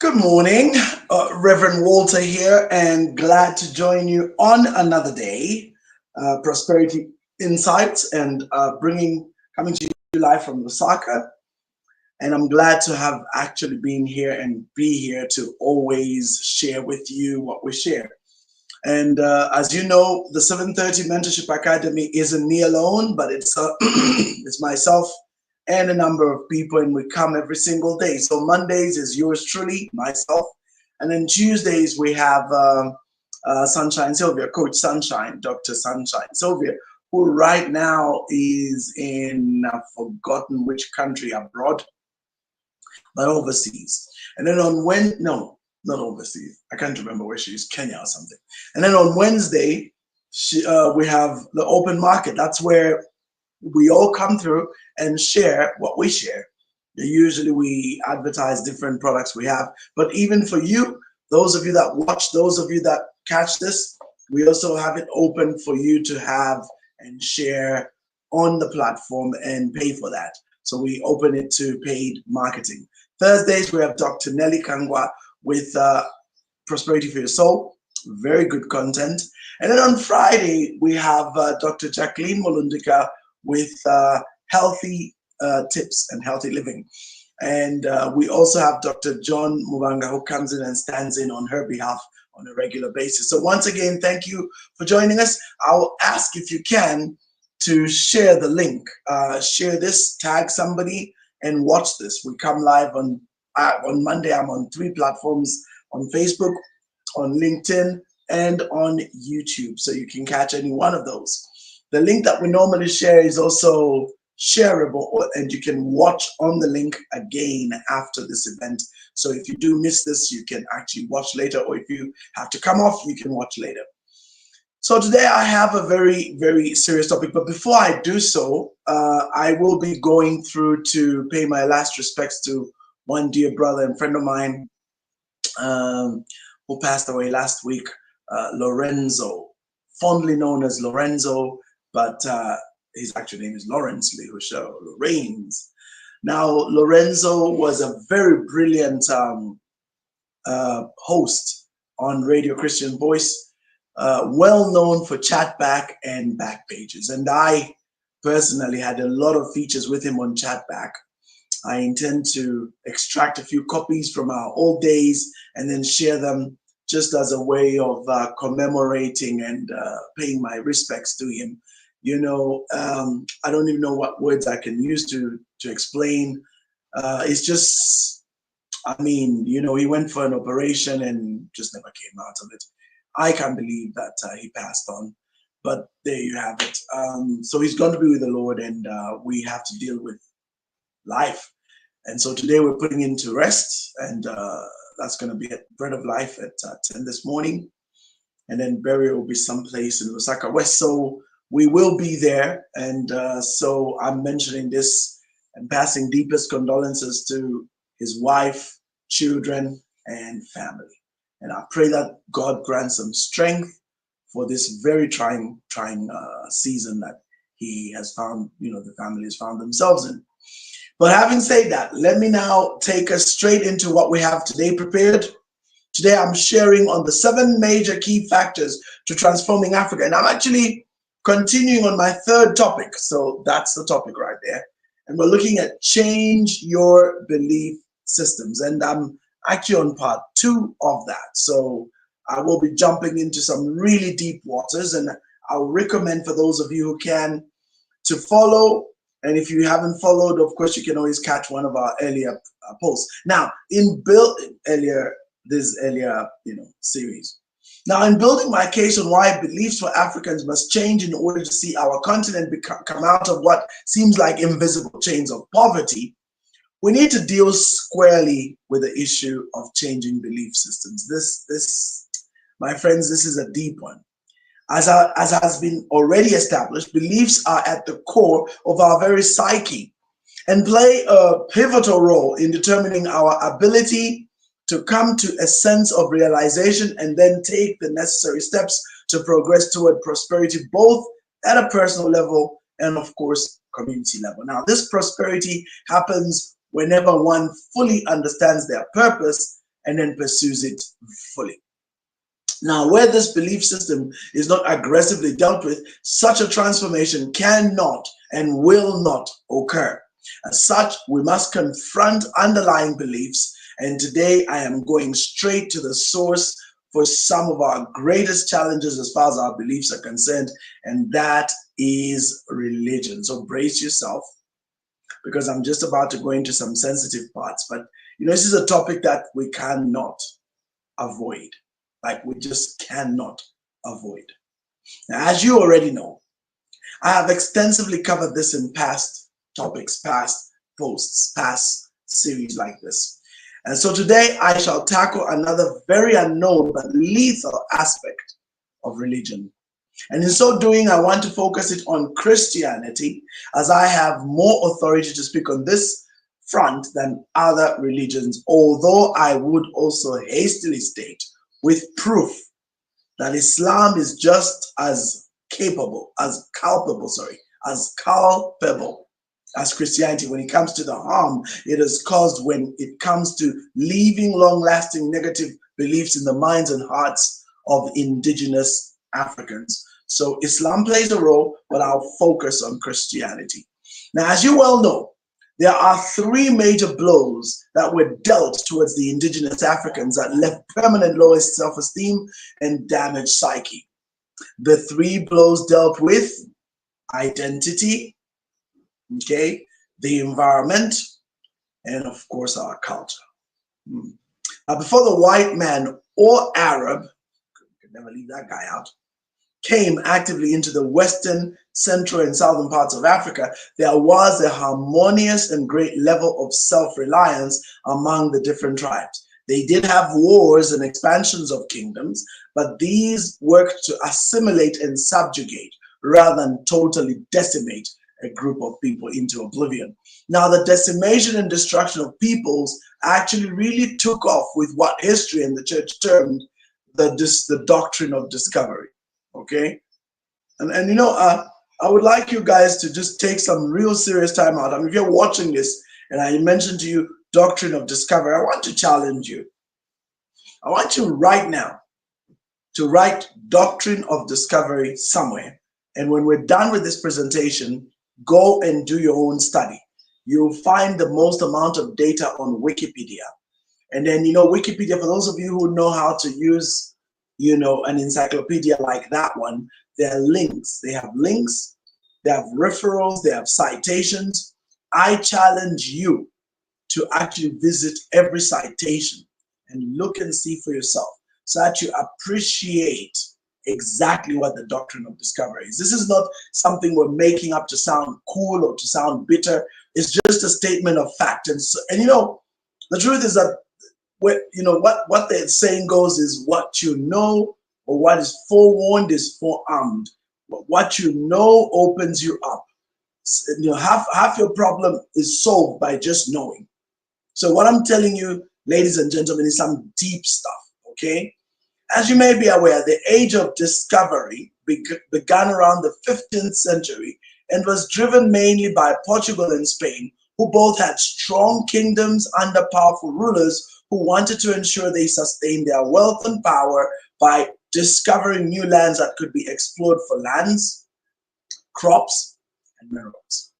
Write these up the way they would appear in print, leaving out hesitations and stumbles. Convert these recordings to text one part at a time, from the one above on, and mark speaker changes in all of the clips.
Speaker 1: Good morning, Reverend Walter here, and glad to join you on another day. Prosperity Insights, and coming to you live from Lusaka. And I'm glad to have actually been here and be here to always share with you what we share. And as you know, the 7:30 Mentorship Academy isn't me alone, but it's it's myself and a number of people, and we come every single day. So Mondays is yours truly, myself, and then Tuesdays we have Sunshine Sylvia, Coach Sunshine, Dr. Sunshine Sylvia, who right now is in I've forgotten which country abroad, but overseas. And then on no, not overseas. I can't remember where she is, Kenya or something. And then on Wednesday, we have the open market. That's where we all come through and share what we share. Usually we advertise different products we have, but even for you, those of you that watch, those of you that catch this, we also have it open for you to have and share on the platform and pay for that. So we open it to paid marketing. Thursdays, we have Dr. Nelly Kangwa with Prosperity for Your Soul. Very good content. And then on Friday, we have Dr. Jacqueline Molundika with healthy tips and healthy living. And we also have Dr. John Mubanga, who comes in and stands in on her behalf on a regular basis. So once again, thank you for joining us. I'll ask if you can to share the link. Share this, tag somebody, and watch this. We come live on Monday. I'm on 3 platforms, on Facebook, on LinkedIn, and on YouTube. So you can catch any one of those. The link that we normally share is also shareable, and you can watch on the link again after this event. So if you do miss this, you can actually watch later, or if you have to come off, you can watch later. So today I have a very, very serious topic, but before I do so, I will be going through to pay my last respects to one dear brother and friend of mine who passed away last week, Lorenzo, fondly known as Lorenzo, but his actual name is Lawrence Lehushel Lorenz. Now, Lorenzo was a very brilliant host on Radio Christian Voice, well known for chatback and back pages. And I personally had a lot of features with him on chatback. I intend to extract a few copies from our old days and then share them just as a way of commemorating and paying my respects to him. You know, I don't even know what words I can use to explain. It's just, I mean, you know, he went for an operation and just never came out of it. I can't believe that he passed on, but there you have it. So he's going to be with the Lord, and we have to deal with life. And so today we're putting him to rest, and that's going to be at Bread of Life at 10 this morning. And then burial will be someplace in Lusaka West. So we will be there. And so I'm mentioning this and passing deepest condolences to his wife, children, and family. And I pray that God grants him strength for this very trying season that he has found, you know, the family has found themselves in. But having said that, let me now take us straight into what we have today prepared. Today I'm sharing on the 7 major key factors to transforming Africa. And I'm actually continuing on my 3rd topic. So that's the topic right there. And we're looking at change your belief systems. And I'm actually on part 2 of that. So I will be jumping into some really deep waters, and I'll recommend for those of you who can to follow. And if you haven't followed, of course, you can always catch one of our earlier posts. Now, in building this earlier series. Now, in building my case on why beliefs for Africans must change in order to see our continent come out of what seems like invisible chains of poverty, we need to deal squarely with the issue of changing belief systems. This, my friends, this is a deep one. As has been already established, beliefs are at the core of our very psyche and play a pivotal role in determining our ability to come to a sense of realization and then take the necessary steps to progress toward prosperity, both at a personal level and, of course, community level. Now, this prosperity happens whenever one fully understands their purpose and then pursues it fully. Now, where this belief system is not aggressively dealt with, such a transformation cannot and will not occur. As such, we must confront underlying beliefs, and today I am going straight to the source for some of our greatest challenges as far as our beliefs are concerned, and that is religion. So brace yourself, because I'm just about to go into some sensitive parts, but this is a topic that we cannot avoid. Like, we just cannot avoid. Now, as you already know, I have extensively covered this in past topics, past posts, past series like this. And so today I shall tackle another very unknown but lethal aspect of religion. And in so doing, I want to focus it on Christianity, as I have more authority to speak on this front than other religions, although I would also hastily state with proof that Islam is just as culpable as Christianity when it comes to the harm it has caused when it comes to leaving long-lasting negative beliefs in the minds and hearts of indigenous Africans. So Islam plays a role, but I'll focus on Christianity. Now, as you well know, there are three major blows that were dealt towards the indigenous Africans that left permanent lowest self-esteem and damaged psyche. The three blows dealt with identity, okay, the environment, and of course our culture. Now, before the white man or Arab, could never leave that guy out, came actively into the western, central, and southern parts of Africa, there was a harmonious and great level of self-reliance among the different tribes. They did have wars and expansions of kingdoms, but these worked to assimilate and subjugate rather than totally decimate a group of people into oblivion. Now, the decimation and destruction of peoples actually really took off with what history and the church termed the Doctrine of Discovery. Okay, and I would like you guys to just take some real serious time out. I mean, if you're watching this and I mentioned to you Doctrine of Discovery, I want to challenge you. I want you right now to write Doctrine of Discovery somewhere, and when we're done with this presentation, go and do your own study. You'll find the most amount of data on Wikipedia, and then Wikipedia, for those of you who know how to use an encyclopedia like that one, there are links. They have links, they have referrals, they have citations. I challenge you to actually visit every citation and look and see for yourself, so that you appreciate exactly what the Doctrine of Discovery is. This is not something we're making up to sound cool or to sound bitter. It's just a statement of fact. And the truth is that what the saying goes is, what you know, or what is forewarned is forearmed. But what you know opens you up. Half your problem is solved by just knowing. So what I'm telling you, ladies and gentlemen, is some deep stuff. Okay, as you may be aware, the age of discovery began around the 15th century and was driven mainly by Portugal and Spain, who both had strong kingdoms under powerful rulers who wanted to ensure they sustained their wealth and power by discovering new lands that could be explored for lands, crops, and minerals.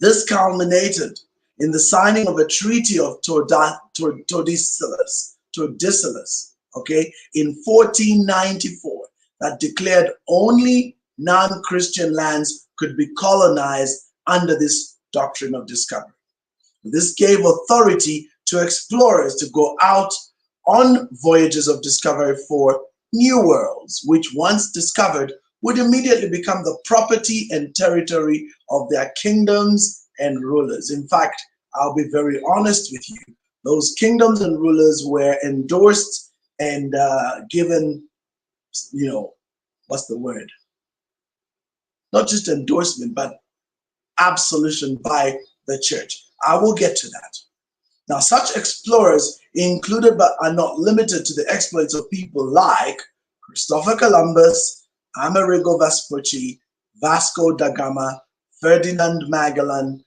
Speaker 1: This culminated in the signing of a treaty of Tordesillas, okay, in 1494, that declared only non-Christian lands could be colonized under this Doctrine of Discovery. This gave authority to explorers to go out on voyages of discovery for new worlds, which once discovered would immediately become the property and territory of their kingdoms and rulers. In fact, I'll be very honest with you, those kingdoms and rulers were endorsed and given, what's the word? Not just endorsement, but absolution by the church. I will get to that. Now, such explorers included but are not limited to the exploits of people like Christopher Columbus, Amerigo Vespucci, Vasco da Gama, Ferdinand Magellan,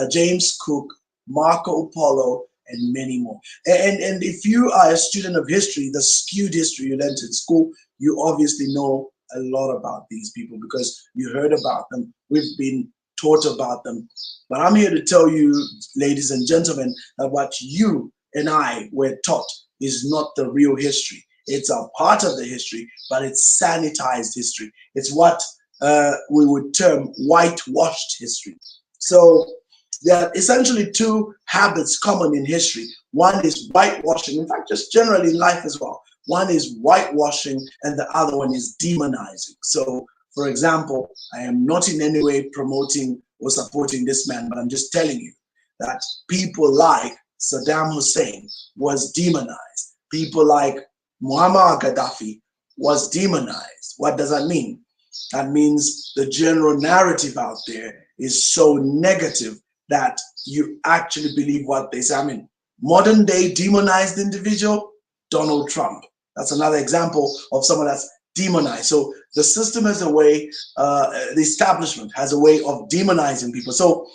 Speaker 1: James Cook, Marco Polo, and many more. And if you are a student of history, the skewed history you learned in school, you obviously know a lot about these people because you heard about them. We've been taught about them. But I'm here to tell you, ladies and gentlemen, that what you and I were taught is not the real history. It's a part of the history, but it's sanitized history. It's what we would term whitewashed history. So there are essentially two habits common in history. One is whitewashing, in fact, just generally in life as well. One is whitewashing and the other one is demonizing. So, for example, I am not in any way promoting or supporting this man, but I'm just telling you that people like Saddam Hussein was demonized. People like Muammar Gaddafi was demonized. What does that mean? That means the general narrative out there is so negative that you actually believe what they say. I mean, modern day demonized individual, Donald Trump. That's another example of someone that's demonized. So the system has a way, the establishment has a way of demonizing people. So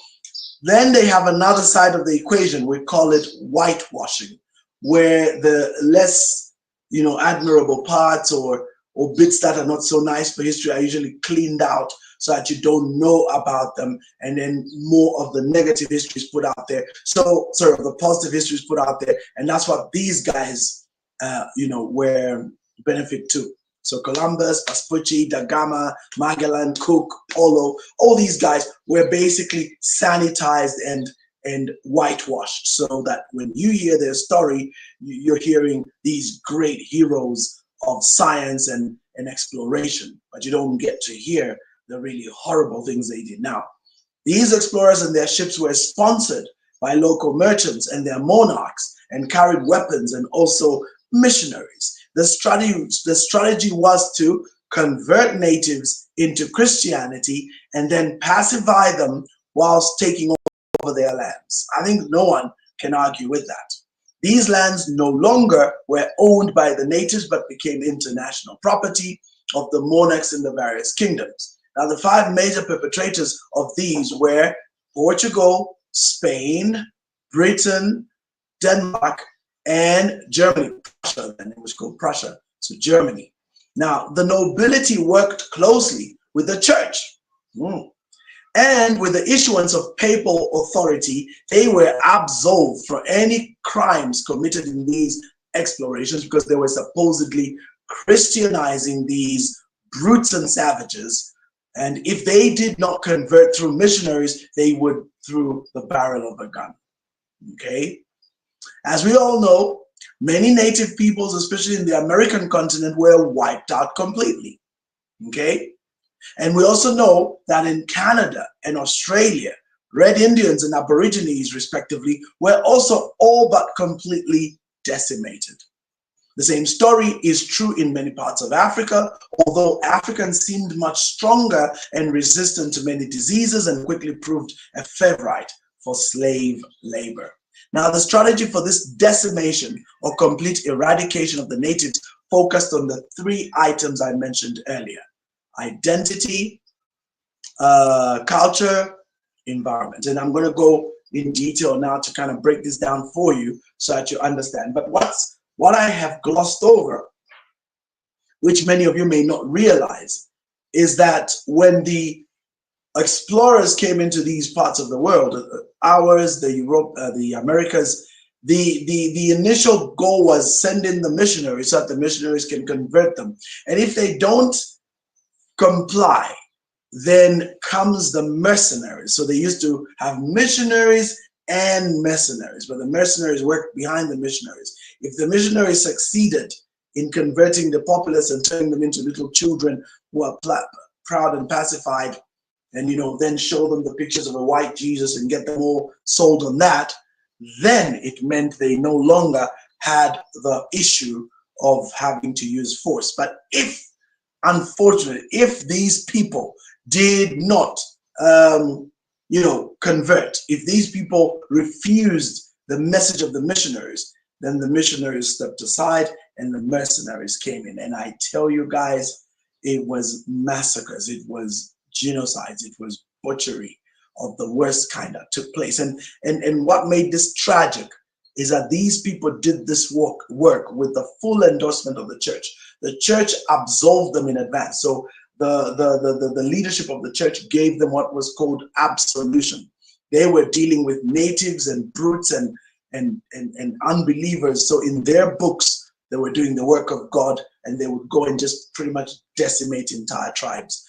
Speaker 1: then they have another side of the equation. We call it whitewashing, where the less, admirable parts or bits that are not so nice for history are usually cleaned out so that you don't know about them, and then more of the negative history is put out there. So, sorry, the positive history is put out there, and that's what these guys, were benefit too. So Columbus, Vespucci, da Gama, Magellan, Cook, Polo, all these guys were basically sanitized and whitewashed, so that when you hear their story, you're hearing these great heroes of science and exploration, but you don't get to hear the really horrible things they did. Now, these explorers and their ships were sponsored by local merchants and their monarchs and carried weapons and also missionaries. The strategy was to convert natives into Christianity and then pacify them whilst taking over their lands. I think no one can argue with that. These lands no longer were owned by the natives but became international property of the monarchs in the various kingdoms. Now, the five major perpetrators of these were Portugal, Spain, Britain, Denmark, and Germany. Prussia, then it was called Prussia, so Germany. Now, the nobility worked closely with the church. And with the issuance of papal authority, they were absolved for any crimes committed in these explorations because they were supposedly Christianizing these brutes and savages. And if they did not convert through missionaries, they would through the barrel of a gun. Okay? As we all know, many native peoples, especially in the American continent, were wiped out completely. Okay? And we also know that in Canada and Australia, Red Indians and Aborigines, respectively, were also all but completely decimated. The same story is true in many parts of Africa, although Africans seemed much stronger and resistant to many diseases and quickly proved a favorite for slave labor. Now, the strategy for this decimation or complete eradication of the natives focused on the three items I mentioned earlier: identity, culture, environment. And I'm going to go in detail now to kind of break this down for you so that you understand. But what I have glossed over, which many of you may not realize, is that when the explorers came into these parts of the world, ours, the Europe, the Americas, the initial goal was send in the missionaries so that the missionaries can convert them. And if they don't comply, then comes the mercenaries. So they used to have missionaries and mercenaries, but the mercenaries worked behind the missionaries. If the missionaries succeeded in converting the populace and turning them into little children who are proud and pacified, and then show them the pictures of a white Jesus and get them all sold on that, then it meant they no longer had the issue of having to use force. But unfortunately, if these people did not, convert, if these people refused the message of the missionaries, then the missionaries stepped aside and the mercenaries came in. And I tell you guys, it was massacres, it was genocides, it was butchery of the worst kind that took place. And what made this tragic is that these people did this work with the full endorsement of the church. The church absolved them in advance. So the leadership of the church gave them what was called absolution. They were dealing with natives and brutes and unbelievers. So in their books, they were doing the work of God, and they would go and just pretty much decimate entire tribes.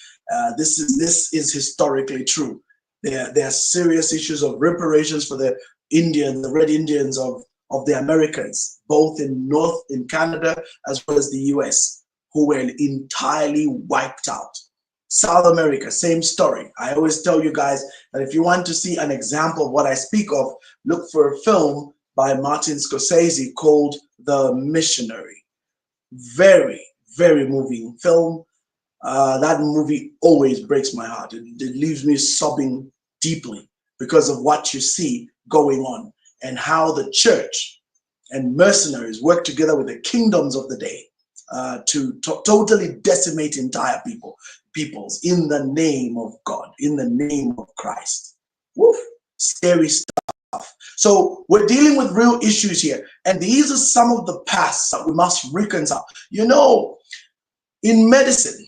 Speaker 1: This is historically true. There are serious issues of reparations for the Red Indians of the Americas, both in Canada as well as the US, who were entirely wiped out. South America, same story. I always tell you guys that if you want to see an example of what I speak of, look for a film by Martin Scorsese called The Missionary. Very, very moving film. That movie always breaks my heart. It leaves me sobbing deeply because of what you see going on and how the church and mercenaries work together with the kingdoms of the day to totally decimate entire peoples in the name of God, in the name of Christ. Woof, scary stuff. So we're dealing with real issues here, and these are some of the pasts that we must reconcile. You know, in medicine,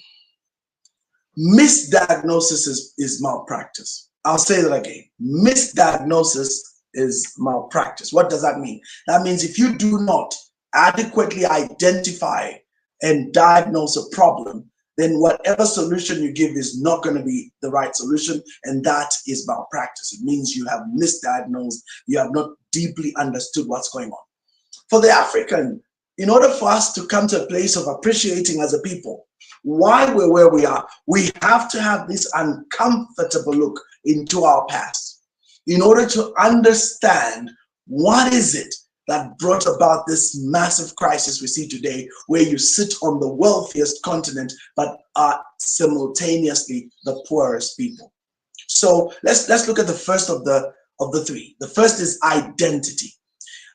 Speaker 1: misdiagnosis is malpractice. I'll say that again. Misdiagnosis is malpractice. What does that mean? That means if you do not adequately identify and diagnose a problem, then whatever solution you give is not going to be the right solution, and that is malpractice. It means you have misdiagnosed, you have not deeply understood what's going on. For the African, in order for us to come to a place of appreciating as a people why we're where we are, we have to have this uncomfortable look into our past in order to understand what is it that brought about this massive crisis we see today, where you sit on the wealthiest continent but are simultaneously the poorest people. So let's look at the first of the three. The first is identity.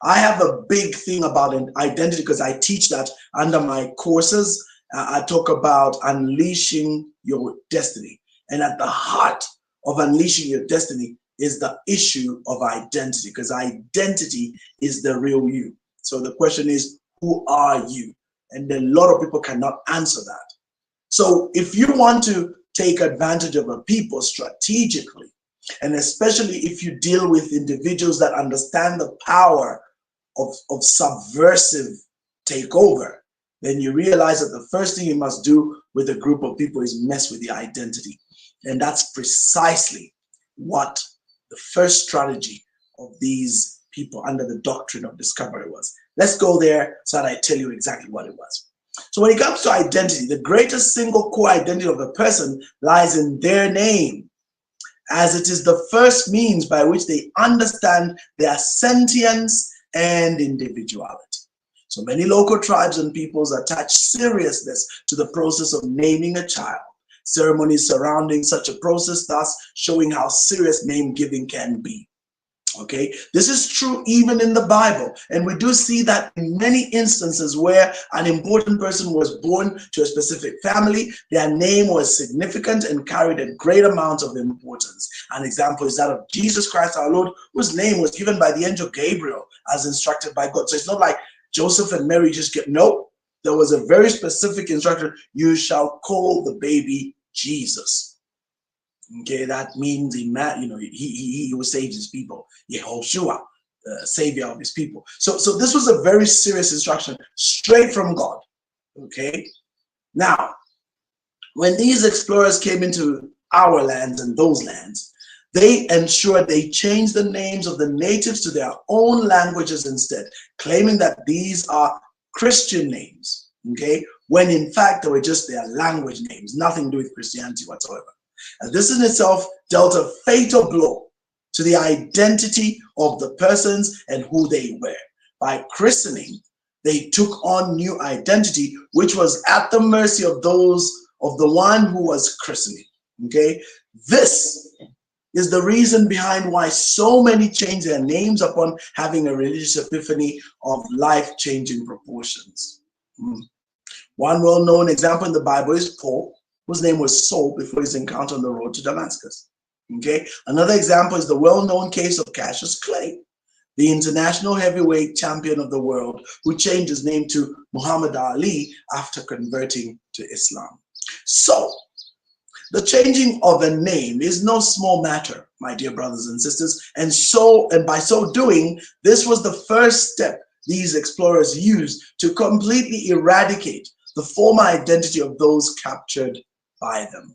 Speaker 1: I have a big thing about identity because I teach that under my courses. I talk about unleashing your destiny, and at the heart of unleashing your destiny is the issue of identity, because identity is the real you. So the question is, who are you? And a lot of people cannot answer that. So if you want to take advantage of a people strategically, and especially if you deal with individuals that understand the power of subversive takeover, then you realize that the first thing you must do with a group of people is mess with the identity. And that's precisely what the first strategy of these people under the Doctrine of Discovery was. Let's go there so that I tell you exactly what it was. So when it comes to identity, the greatest single core identity of a person lies in their name, as it is the first means by which they understand their sentience and individuality. So many local tribes and peoples attach seriousness to the process of naming a child. Ceremonies surrounding such a process, thus showing how serious name giving can be. Okay, this is true even in the Bible, and we do see that in many instances where an important person was born to a specific family, their name was significant and carried a great amount of importance. An example is that of Jesus Christ our Lord, whose name was given by the angel Gabriel as instructed by God. So it's not like Joseph and Mary just get, no, there was a very specific instruction: you shall call the baby Jesus. Okay, that means he will save his people. Yehoshua, the savior of his people. So this was a very serious instruction straight from God. Okay, now when these explorers came into our lands and those lands, they ensured they changed the names of the natives to their own languages instead, claiming that these are Christian names. Okay, when in fact they were just their language names, nothing to do with Christianity whatsoever. And this in itself dealt a fatal blow to the identity of the persons and who they were. By christening, they took on new identity, which was at the mercy of those of the one who was christening. Okay, this is the reason behind why so many change their names upon having a religious epiphany of life-changing proportions. One well-known example in the Bible is Paul, whose name was Saul before his encounter on the road to Damascus. Okay, another example is the well-known case of Cassius Clay. the international heavyweight champion of the world, who changed his name to Muhammad Ali after converting to Islam. So, the changing of a name is no small matter, my dear brothers and sisters, and by so doing, this was the first step these explorers used to completely eradicate the former identity of those captured by them.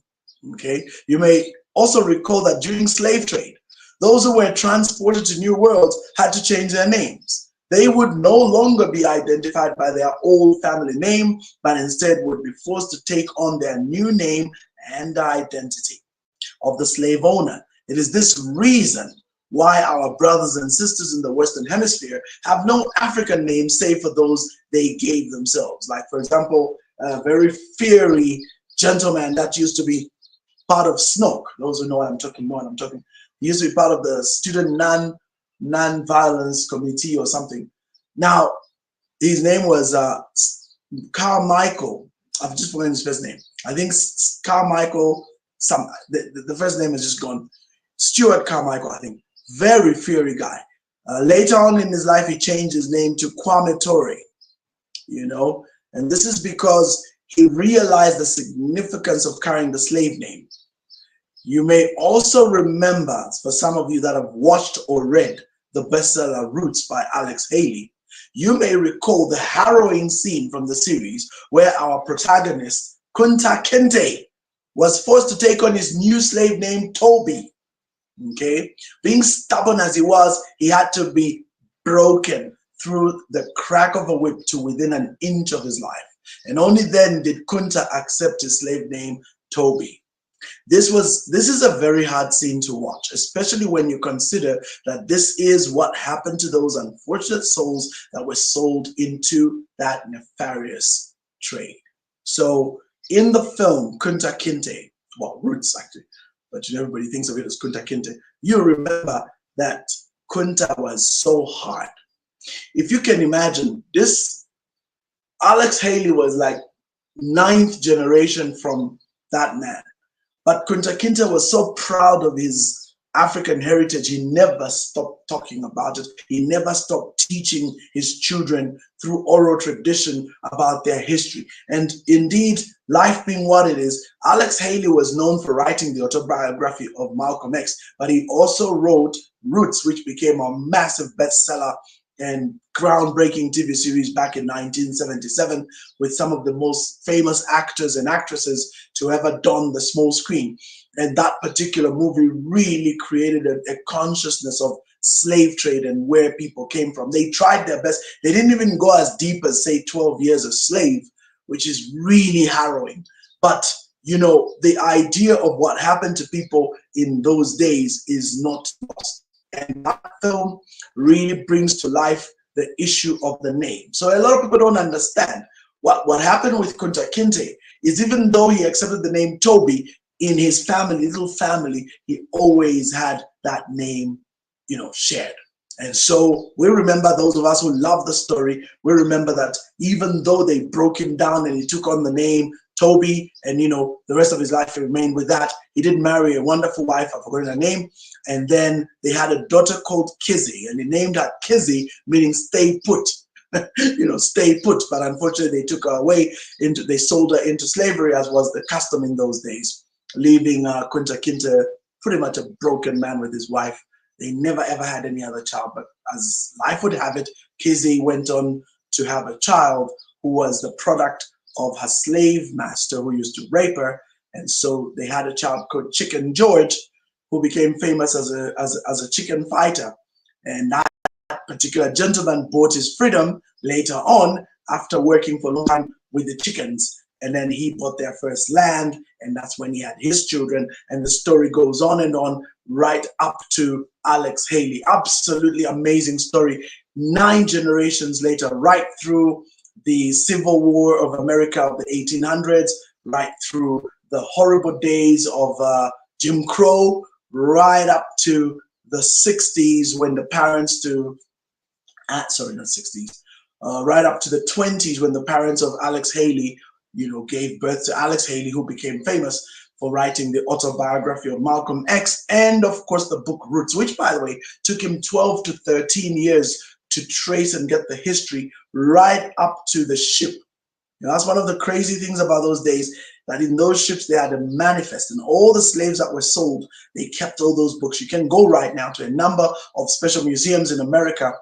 Speaker 1: Okay, you may also recall that during slave trade, those who were transported to new worlds had to change their names. They would no longer be identified by their old family name, but instead would be forced to take on their new name and identity of the slave owner. It is this reason why our brothers and sisters in the Western Hemisphere have no African names save for those they gave themselves. Like, for example, a very fiery gentleman that used to be part of SNOC. Those who know what I'm talking about, he used to be part of the Student Non-Violence Committee or something. Now, his name was Carmichael. I've just forgotten his first name. I think Carmichael, the first name is just gone. Stuart Carmichael, I think. Very fiery guy. Later on in his life, he changed his name to Kwame Ture, you know, and this is because he realized the significance of carrying the slave name. You may also remember, for some of you that have watched or read the bestseller Roots by Alex Haley, you may recall the harrowing scene from the series where our protagonist, Kunta Kinte, was forced to take on his new slave name, Toby. Okay, being stubborn as he was, he had to be broken through the crack of a whip to within an inch of his life. And only then did Kunta accept his slave name, Toby. This is a very hard scene to watch, especially when you consider that this is what happened to those unfortunate souls that were sold into that nefarious trade. So in the film Kunta Kinte, well, Roots actually, but you know, everybody thinks of it as Kunta Kinte, you remember that Kunta was so hard. If you can imagine, this Alex Haley was like 9th generation from that man. But Kunta Kinte was so proud of his African heritage, he never stopped talking about it. He never stopped teaching his children through oral tradition about their history. And indeed, life being what it is, Alex Haley was known for writing the autobiography of Malcolm X, but he also wrote Roots, which became a massive bestseller and groundbreaking TV series back in 1977 with some of the most famous actors and actresses to ever don the small screen. And that particular movie really created a consciousness of slave trade and where people came from. They tried their best. They didn't even go as deep as, say, 12 years a slave, which is really harrowing. But, you know, the idea of what happened to people in those days is not lost. And that film really brings to life the issue of the name. So a lot of people don't understand what happened with Kunta Kinte is, even though he accepted the name Toby, in his family, little family, he always had that name, you know, shared. And so we remember, those of us who love the story, we remember that even though they broke him down and he took on the name Toby, and you know, the rest of his life he remained with that. He did marry a wonderful wife, I've forgotten her name, and then they had a daughter called Kizzy, and he named her Kizzy, meaning stay put. You know, stay put. But unfortunately, they took her away they sold her into slavery, as was the custom in those days, leaving Kunta Kinte pretty much a broken man with his wife. They never ever had any other child, but as life would have it, Kizzy went on to have a child who was the product of her slave master who used to rape her. And so they had a child called Chicken George, who became famous as a chicken fighter. And that particular gentleman bought his freedom later on after working for a long time with the chickens. And then he bought their first land, and that's when he had his children. And the story goes on and on right up to Alex Haley. Absolutely amazing story. 9 generations later, right through the Civil War of America of the 1800s, right through the horrible days of Jim Crow, right up to the 60s when the parents right up to the 20s when the parents of Alex Haley, you know, gave birth to Alex Haley, who became famous. for writing the autobiography of Malcolm X, and of course the book Roots, which, by the way, took him 12 to 13 years to trace and get the history right up to the ship. That's one of the crazy things about those days, that in those ships they had a manifest, and all the slaves that were sold, they kept all those books. You can go right now to a number of special museums in America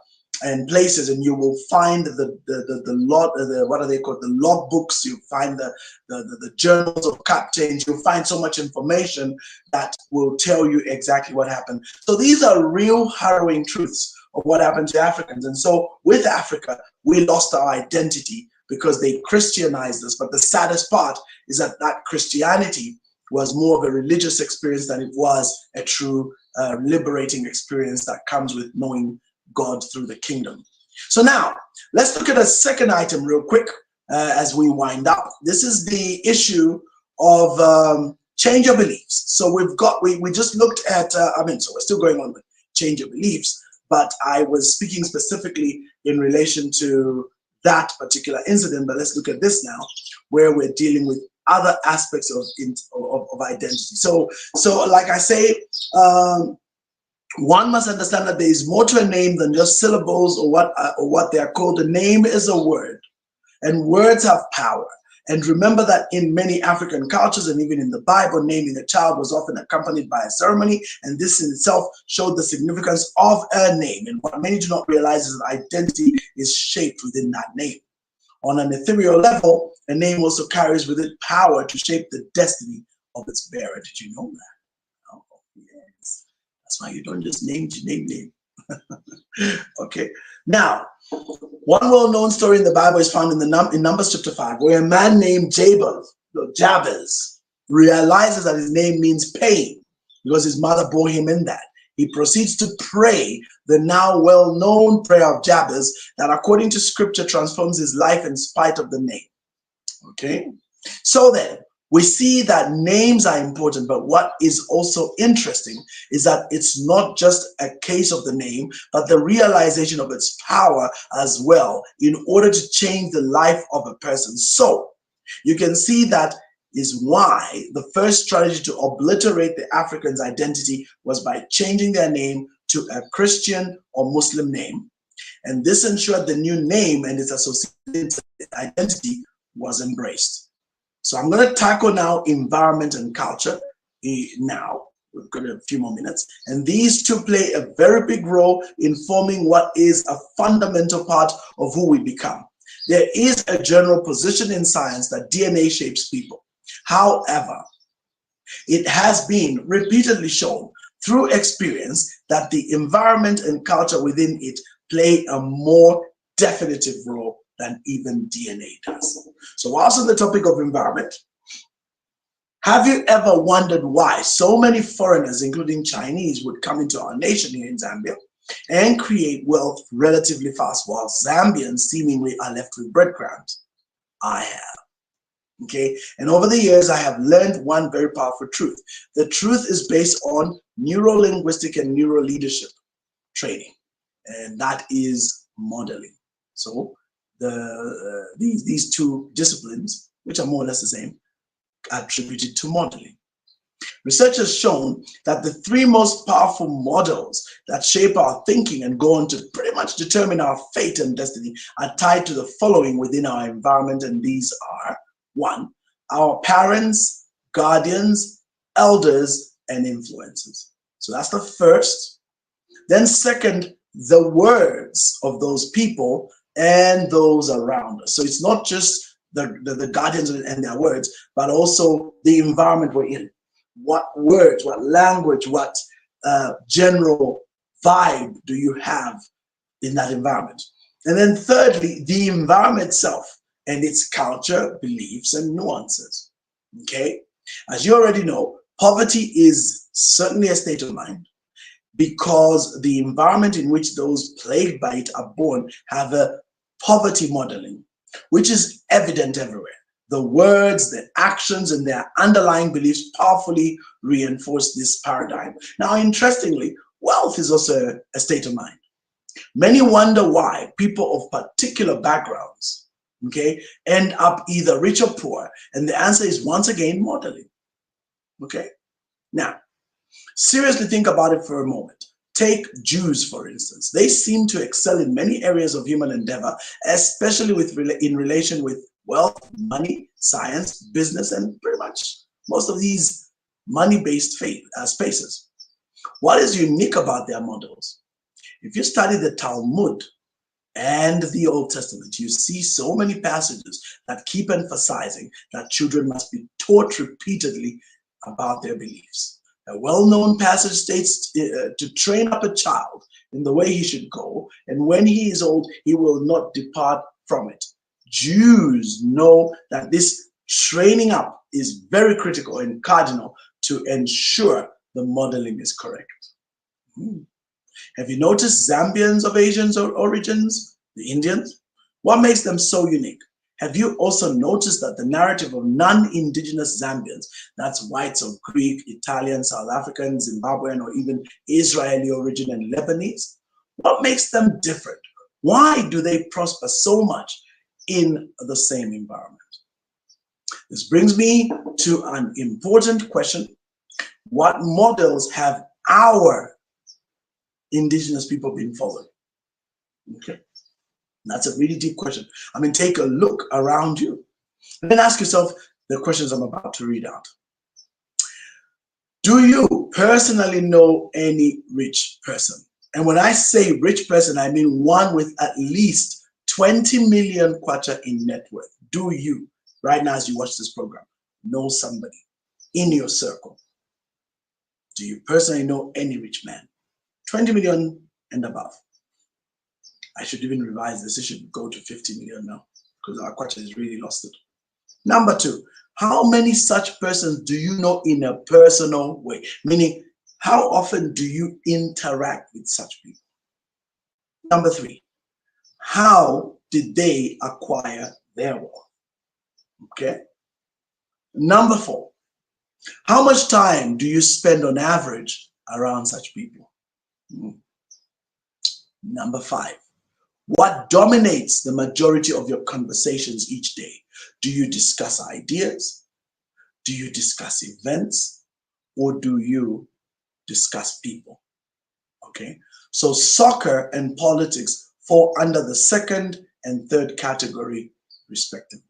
Speaker 1: and places, and you will find what are they called, the log books. You find the journals of captains. You'll find so much information that will tell you exactly what happened. So these are real harrowing truths of what happened to Africans. And so with Africa, we lost our identity because they Christianized us. But the saddest part is that that Christianity was more of a religious experience than it was a true liberating experience that comes with knowing God through the kingdom. So now let's look at a second item real quick as we wind up. This is the issue of change of beliefs. So we just looked at, so we're still going on with change of beliefs, but I was speaking specifically in relation to that particular incident. But let's look at this now, where we're dealing with other aspects of identity. So like I say, one must understand that there is more to a name than just syllables or what they are called. A name is a word, and words have power. And remember that in many African cultures, and even in the Bible, naming a child was often accompanied by a ceremony, and this in itself showed the significance of a name. And what many do not realize is that identity is shaped within that name. On an ethereal level, a name also carries with it power to shape the destiny of its bearer. Did you know that? Oh, yes. That's why you don't just name. Okay. Now, one well-known story in the Bible is found in Numbers chapter 5, where a man named Jabez realizes that his name means pain because his mother bore him in that. He proceeds to pray the now well-known prayer of Jabez that, according to scripture, transforms his life in spite of the name. Okay? So then, we see that names are important, but what is also interesting is that it's not just a case of the name, but the realization of its power as well in order to change the life of a person. So you can see that is why the first strategy to obliterate the African's identity was by changing their name to a Christian or Muslim name. And this ensured the new name and its associated identity was embraced. So I'm going to tackle now environment and culture now. We've got a few more minutes. And these two play a very big role in forming what is a fundamental part of who we become. There is a general position in science that DNA shapes people. However, it has been repeatedly shown through experience that the environment and culture within it play a more definitive role than even DNA does. So whilst on the topic of environment, have you ever wondered why so many foreigners, including Chinese, would come into our nation here in Zambia and create wealth relatively fast, while Zambians seemingly are left with breadcrumbs? I have. Okay, and over the years, I have learned one very powerful truth. The truth is based on neuro-linguistic and neuro-leadership training, and that is modeling. So these two disciplines, which are more or less the same, are attributed to modeling. Research has shown that the three most powerful models that shape our thinking and go on to pretty much determine our fate and destiny are tied to the following within our environment, and these are: 1, our parents, guardians, elders, and influencers. So that's the first. Then second, the words of those people and those around us. So it's not just the guardians and their words, but also the environment we're in. What words, what language, what general vibe do you have in that environment? And then thirdly, the environment itself and its culture, beliefs, and nuances. Okay? As you already know, poverty is certainly a state of mind, because the environment in which those plagued by it are born have a poverty modeling, which is evident everywhere. The words, the actions, and their underlying beliefs powerfully reinforce this paradigm. Now, interestingly, wealth is also a state of mind. Many wonder why people of particular backgrounds, okay, end up either rich or poor, and the answer is once again modeling. Okay? Now, seriously think about it for a moment. Take Jews, for instance. They seem to excel in many areas of human endeavor, especially in relation with wealth, money, science, business, and pretty much most of these money-based spaces. What is unique about their models? If you study the Talmud and the Old Testament, you see so many passages that keep emphasizing that children must be taught repeatedly about their beliefs. A well-known passage states to train up a child in the way he should go, and when he is old, he will not depart from it. Jews know that this training up is very critical and cardinal to ensure the modeling is correct. Have you noticed Zambians of Asian origins, the Indians? What makes them so unique? Have you also noticed that the narrative of non-indigenous Zambians, that's whites of Greek, Italian, South African, Zimbabwean, or even Israeli origin and Lebanese? What makes them different? Why do they prosper so much in the same environment? This brings me to an important question. What models have our indigenous people been following? Okay. That's a really deep question. I mean, take a look around you and then ask yourself the questions I'm about to read out. Do you personally know any rich person? And when I say rich person, I mean one with at least 20 million kwacha in net worth. Do you, right now as you watch this program, know somebody in your circle? Do you personally know any rich man? 20 million and above. I should even revise this. It should go to 50 million now because our kwacha has really lost it. Number two, how many such persons do you know in a personal way? Meaning, how often do you interact with such people? Number three, how did they acquire their wealth? Okay. Number four, how much time do you spend on average around such people? Number five, what dominates the majority of your conversations each day? Do you discuss ideas? Do you discuss events? Or do you discuss people? Okay, so soccer and politics fall under the second and third category, respectively.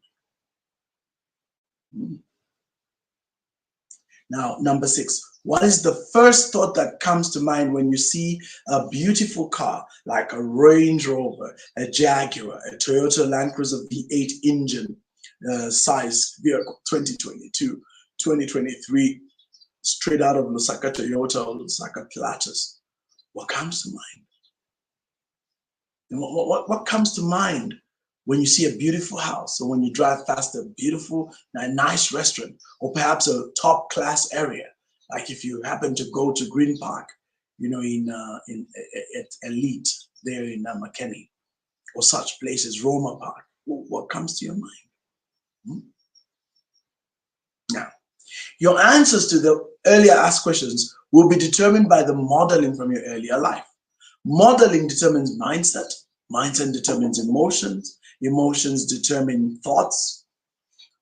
Speaker 1: Now, number six, what is the first thought that comes to mind when you see a beautiful car like a Range Rover, a Jaguar, a Toyota Land Cruiser V8 engine size vehicle, 2022, 2023, straight out of Lusaka Toyota or Lusaka Pilatus? What comes to mind? And what comes to mind when you see a beautiful house, or when you drive past a beautiful, nice restaurant, or perhaps a top class area? Like if you happen to go to Green Park, you know, at Elite there in Makeni, or such places, Roma Park, what comes to your mind? Now, your answers to the earlier asked questions will be determined by the modeling from your earlier life. Modeling determines mindset, mindset determines emotions, emotions determine thoughts,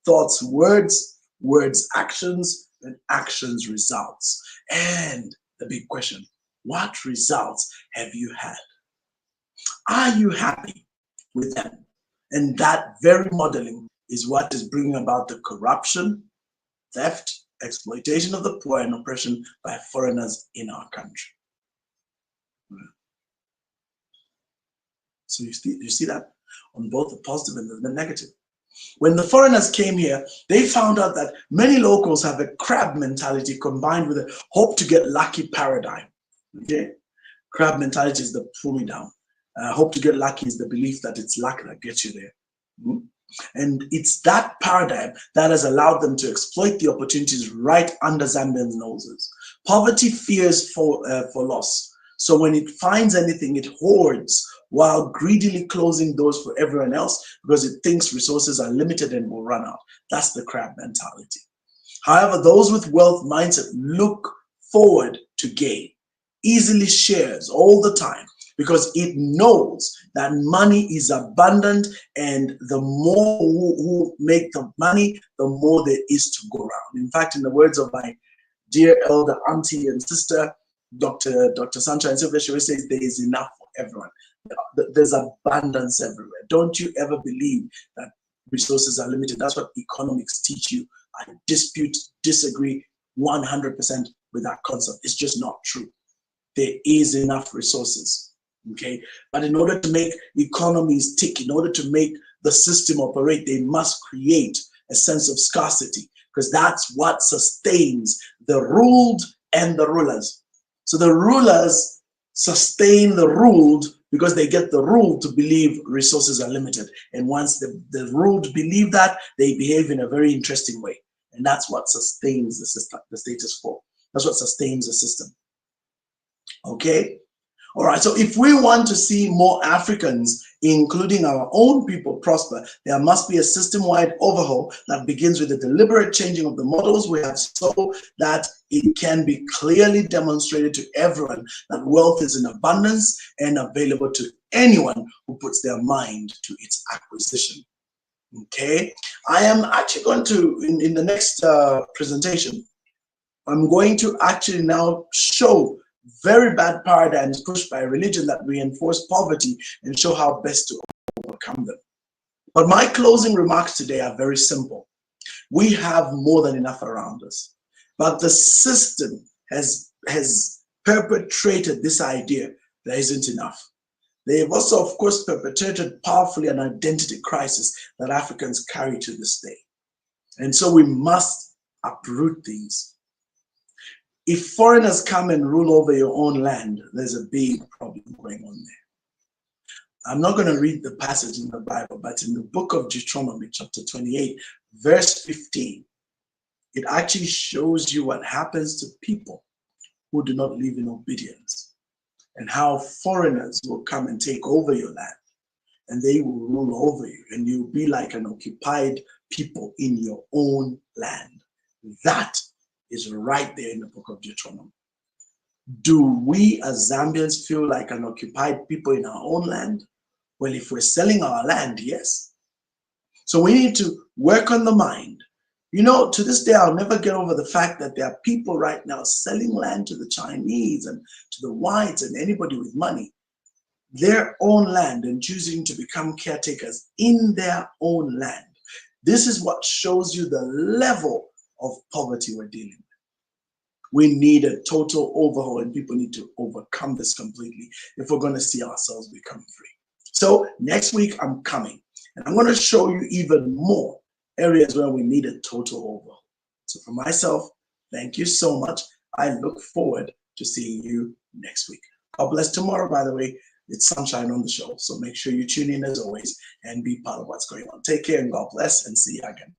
Speaker 1: thoughts words, words actions, and actions results. And the big question, what results have you had? Are you happy with them? And that very modeling is what is bringing about the corruption, theft, exploitation of the poor, and oppression by foreigners in our country. So you see that on both the positive and the negative. When the foreigners came here, they found out that many locals have a crab mentality combined with a hope to get lucky paradigm. Okay, crab mentality is the pull me down. Hope to get lucky is the belief that it's luck that gets you there. And it's that paradigm that has allowed them to exploit the opportunities right under Zambians' noses. Poverty fears for loss. So when it finds anything, it hoards while greedily closing doors for everyone else because it thinks resources are limited and will run out. That's the crab mentality. However, those with wealth mindset look forward to gain, easily shares all the time because it knows that money is abundant, and the more who make the money, the more there is to go around. In fact, in the words of my dear elder, auntie, and sister, Dr. Sunshine Silver, she always says there is enough for everyone. There's abundance everywhere. Don't you ever believe that resources are limited. That's what economics teach you. I disagree 100% with that concept. It's just not true. There is enough resources, okay? But in order to make economies tick, in order to make the system operate, they must create a sense of scarcity, because that's what sustains the ruled and the rulers. So the rulers sustain the ruled because they get the ruled to believe resources are limited. And once the ruled believe that, they behave in a very interesting way. And that's what sustains the system, the status quo. That's what sustains the system. Okay? All right, so if we want to see more Africans, including our own people, prosper, there must be a system-wide overhaul that begins with the deliberate changing of the models we have so that it can be clearly demonstrated to everyone that wealth is in abundance and available to anyone who puts their mind to its acquisition. Okay, I am actually going to, in the next presentation, I'm going to actually now show very bad paradigms pushed by religion that reinforce poverty and show how best to overcome them. But my closing remarks today are very simple. We have more than enough around us, but the system has perpetrated this idea there isn't enough. They have also, of course, perpetrated powerfully an identity crisis that Africans carry to this day. And so we must uproot these. If foreigners come and rule over your own land, there's a big problem going on there. I'm not going to read the passage in the Bible, but in the book of Deuteronomy, chapter 28, verse 15, it actually shows you what happens to people who do not live in obedience, and how foreigners will come and take over your land, and they will rule over you, and you'll be like an occupied people in your own land. That is right there in the book of Deuteronomy. Do we as Zambians feel like an occupied people in our own land? Well, if we're selling our land, yes. So we need to work on the mind. You know, to this day, I'll never get over the fact that there are people right now selling land to the Chinese and to the whites and anybody with money, their own land, and choosing to become caretakers in their own land. This is what shows you the level of poverty we're dealing with. We need a total overhaul, and people need to overcome this completely if we're going to see ourselves become free. So next week I'm coming, and I'm going to show you even more areas where we need a total overhaul. So for myself, thank you so much. I look forward to seeing you next week. God bless. Tomorrow, by the way, it's Sunshine on the show. So make sure you tune in as always and be part of what's going on. Take care and God bless, and see you again.